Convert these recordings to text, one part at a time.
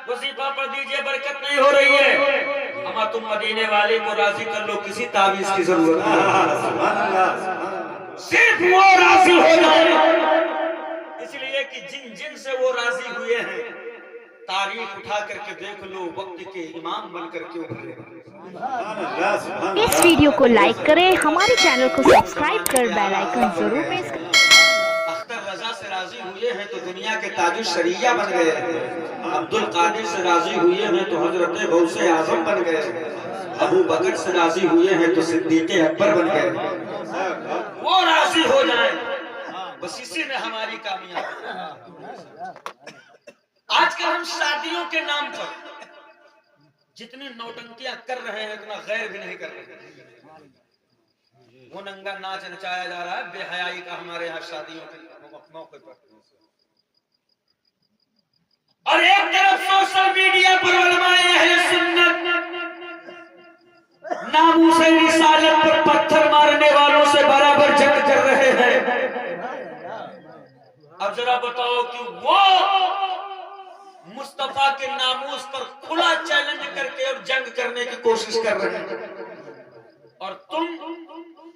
वजीफा पढ़ दीजिए, बरकत नहीं हो रही है। अमा तुम मदीने वाले को राजी कर लो, किसी तावीज की जरूरत नहीं, सिर्फ वो राजी हो जाए। इसलिए कि जिन जिन से वो राजी हुए हैं, तारीख उठा करके देख लो, वक्त के इमाम बन करके उभरे। इस वीडियो को लाइक करें, हमारे चैनल को सब्सक्राइब कर बेल आइकन जरूर प्रेस करें। अख्तर रजा से राजी हुए हैं तो दुनिया के ताजुल शरिया बन गए हैं। अब्दुल कादिर से राजी हुए हैं तो हजरत गौसे आजम बन गए। अबू बकर से राजी हुए हैं तो सिद्दीक अकबर बन गए। वो राजी हो जाए, बस इसी में हमारी कामयाबी। आजकल हम शादियों के नाम पर जितनी नौटंकियां कर रहे हैं, उतना गैर भी नहीं कर रहे। वो नंगा नाच नचाया जा रहा है बेहयाई का हमारे यहाँ शादियों के मौके पर, और एक तरफ सोशल मीडिया पर उलमाए अहले सुन्नत नामूसे रिसालत पर पत्थर मारने वालों से बराबर जंग कर रहे हैं। अब जरा बताओ कि वो मुस्तफा के नामूस पर खुला चैलेंज करके और जंग करने की कोशिश कर रहे हैं, और तुम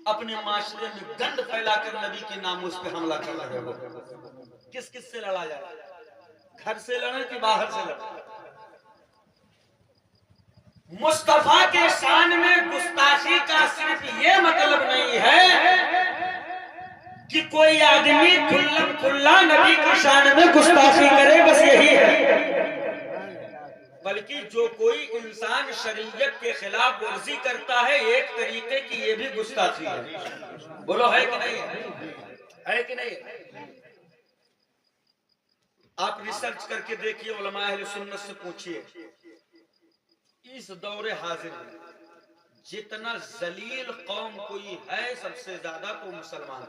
अपने माशरे में गंद फैलाकर नबी के नामूस पे हमला कर रहे हो। किस किस से लड़ा जाए? घर से लड़े कि बाहर से लड़े? मुस्तफा के शान में गुस्ताखी का सिर्फ ये मतलब नहीं है कि कोई आदमी खुल्लम खुल्ला नबी की शान में गुस्ताखी करे, बस यही है, बल्कि जो कोई इंसान शरीयत के खिलाफ वर्जी करता है, एक तरीके की ये भी गुस्ताखी है। बोलो है कि नहीं है कि नहीं? आप रिसर्च करके देखिए, उलमा अहले सुन्नत से पूछिए, इस दौरे हाजिर में जितना जलील कौम कोई है, सबसे ज्यादा तो मुसलमान है।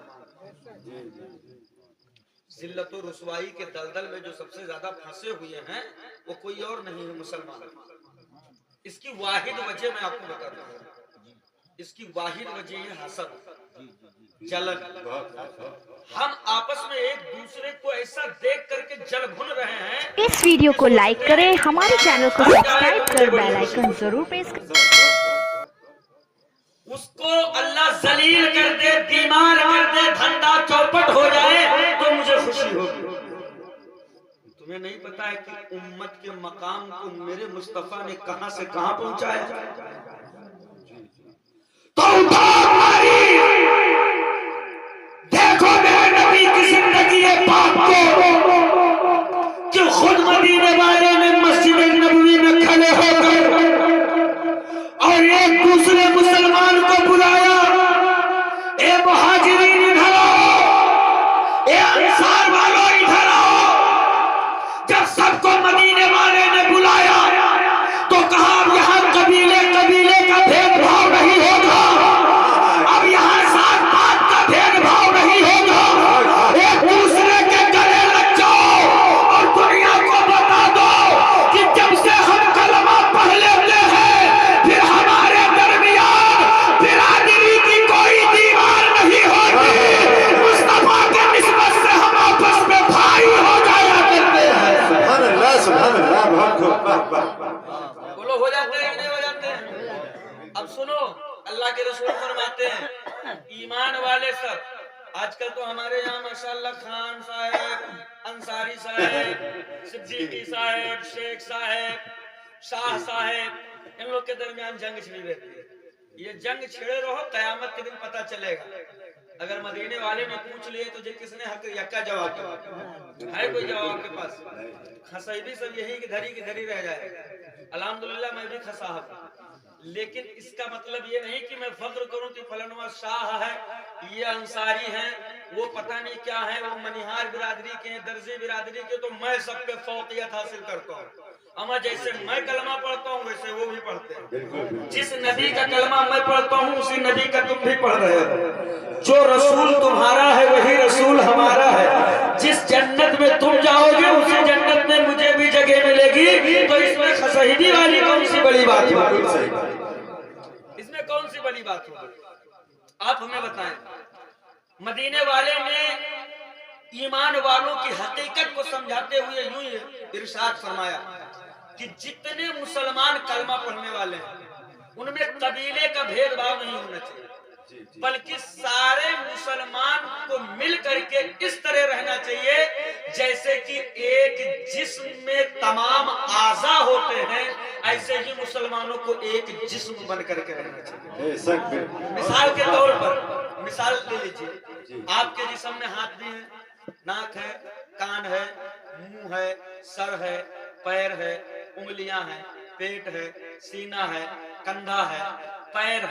जिल्लत और रुसवाई के दलदल में जो सबसे ज्यादा फंसे हुए हैं, वो कोई और नहीं है, मुसलमान। इसकी वाहिद वजह मैं आपको बता दूं, इसकी वाहिद वजह ये हसद, जलन। हम आपस में एक दूसरे को ऐसा देख करके जल भुन रहे हैं। इस वीडियो को लाइक करें, हमारे चैनल को सब्सक्राइब कर बेल आइकन जरूर प्रेस करें। उसको अल्लाह जलील कर दे, बीमार कर दे, धंधा चौपट हो जाए तो मुझे खुशी होगी। तुम्हें नहीं पता है कि उम्मत के मकाम को मेरे मुस्तफा ने कहां से कहां पहुंचाया? तो देखो मेरे नबी की जिंदगी पाक को, जो खुद मदीने वाले ने मस्जिद नबवी में खड़े होकर और एक दूसरे मुसलमान को बुलाया, ए मुहाजिरीन इधर आओ, ए अंसार वालों इधर आओ। जब सबको मदीने वाले ने बुलाया तो कहा, अब यहाँ कबीले कबीले का भेदभाव नहीं होगा, अब यहाँ जात पात का भेदभाव नहीं होगा, एक दूसरे के गले लग जाओ और दुनिया को बता दो कि जब से हम कलमा पढ़ लेते हैं, फिर हमारे दरमियान बिरादरी की कोई दीवार नहीं होती। मुस्तफा के निस्बत से हम आपस में भाई हो जाया करते हैं। सुभान अल्लाह, सुभान अल्लाह, बहुत खूब। बोलो, हो जाते हैं कि नहीं हो जाते हैं? अब सुनो, अल्लाह के रसूल फरमाते हैं, ईमान वाले सब, आजकल तो हमारे यहाँ माशाअल्लाह खान साहब, अंसारी साहब, सिद्दीकी साहब, शेख साहब, शाह साहब, इन लोग के दरमियान जंग छिड़ी रहती है। ये जंग छिड़े रहो, कयामत के दिन पता चलेगा। अगर मदीने वाले ने पूछ लिए तो किसने हक यक्का जवाब है? कोई जवाब आपके पास? खसैबी सब यही की धरी रह जाए। अल्हम्दुलिल्लाह मैं भी खसा हूं, लेकिन इसका मतलब ये नहीं कि मैं फख्र करूं कि फलाना शाह है, ये अंसारी है, वो पता नहीं क्या है, वो मनिहार बिरादरी के, दर्जी बिरादरी के, तो मैं सब पे फौकियत हासिल करता हूँ। अमा जैसे मैं कलमा पढ़ता हूँ वैसे वो भी पढ़ते हैं। जिस नबी का कलमा मैं पढ़ता हूँ उसी नबी का तुम भी पढ़ रहे हो। जो रसूल तुम्हारा है वही रसूल हमारा है। जिस जन्नत में तुम जाओगे उसी जन्नत में मुझे भी जगह मिलेगी। तो इसमें खसहिदी वाली कौन सी बड़ी बात होगी? इसमें कौन सी बड़ी बात होगी? आप हमें बताएं। मदीने वाले ने ईमान वालों की हकीकत को समझाते हुए यूं इरशाद फरमाया, कि जितने मुसलमान कलमा पढ़ने वाले हैं उनमें कबीले का भेदभाव नहीं होना चाहिए, बल्कि सारे मुसलमान को मिल करके इस तरह रहना चाहिए जैसे कि एक जिस्म में तमाम आज़ा होते हैं, ऐसे ही मुसलमानों को एक जिस्म बन करके रहना चाहिए। मिसाल के तौर पर मिसाल ले लीजिए, आपके जिस्म में हाथ भी है, नाक है, कान है, मुंह है, सर है, पैर है, उंगलियां हैं, पेट है, सीना है, कंधा है, पैर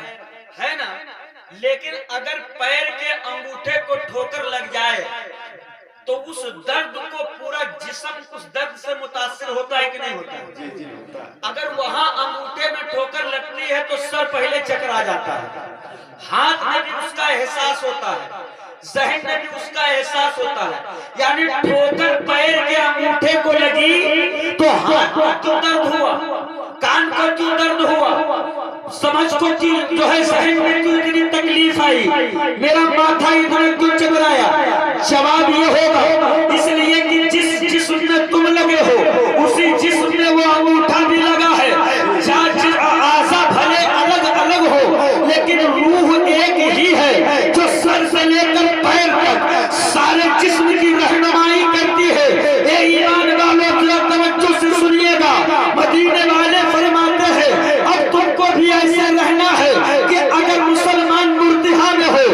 है ना। लेकिन अगर पैर के अंगूठे को ठोकर लग जाए तो उस दर्द को पूरा जिस्म उस दर्द से मुतासिर होता है कि नहीं होता है? अगर वहां अंगूठे में ठोकर लगती है तो सर पहले चकरा जाता है, हाथ में भी उसका एहसास होता है, जहन में भी उसका एहसास होता है। यानी ठोकर पैर के अंगूठे को लगी तो हाथ को क्यों दर्द हुआ, कान को क्यों दर्द हुआ, समझ को जो है जहन में क्यों इतनी तकलीफ आई, मेरा माथा इतना क्यों चकराया? जवाब ये होगा इसलिए कि जिस जिस्म में तुम लगे हो उसी जिस्म में वो अंगूठा भी लगा है। आज़ा भले अलग अलग हो लेकिन रूह एक ही है जो सर से लेकर पैर तक सारे जिस्म की रहनुमाई करती है। ये ईमान वालों की तवज्जो से सुनिएगा, मदीने वाले फरमाते हैं अब तुमको भी ऐसे रहना है कि अगर मुसलमान मुर्तिहा में हो,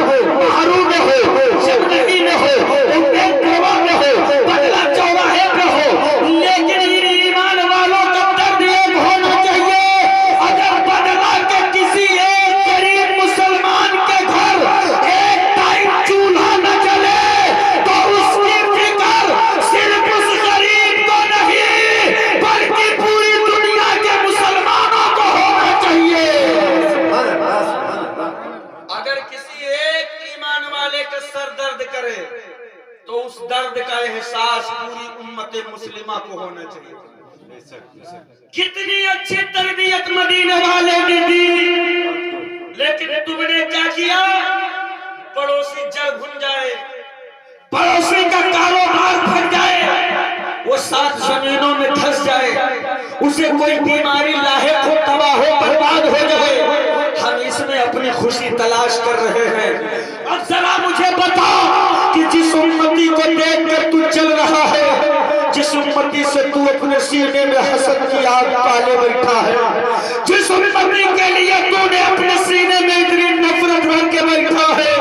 मारू में हो, जबलगी में हो, में हो, बदला चौराहे पे हो, लेकिन ईमान वालों का दर्द एक होना चाहिए। अगर बदला के किसी एक गरीब मुसलमान के घर एक टाइम चूल्हा न जले तो उसकी फिक्र सिर्फ उस गरीब को नहीं बल्कि पूरी दुनिया के मुसलमानों को होना चाहिए। अगर किसी एक ईमान वाले का सर दर्द करे तो उस दर्द का एहसास पूरी उम्मत मुस्लिमा को होना चाहिए। कितनी अच्छी तरबियत मदीने वाले ने दी, लेकिन तुमने क्या किया? पड़ोसी जड़ भुन जाए, पड़ोसी का कारोबार फट जाए, वो 7 जमीनों में धंस जाए, उसे कोई बीमारी लाहिक हो, तबाह हो, बर्बाद हो जाए, हम इसमें अपनी खुशी तलाश कर रहे हैं। अब जरा मुझे बताओ कि जिस उम्मती को देखकर तू चल रहा है, जिस उम्मती से तू अपने सीने में हसद की आग पाले बैठा है, जिस उम्मती के लिए तूने अपने सीने में इतनी नफरत भर के बैठा है,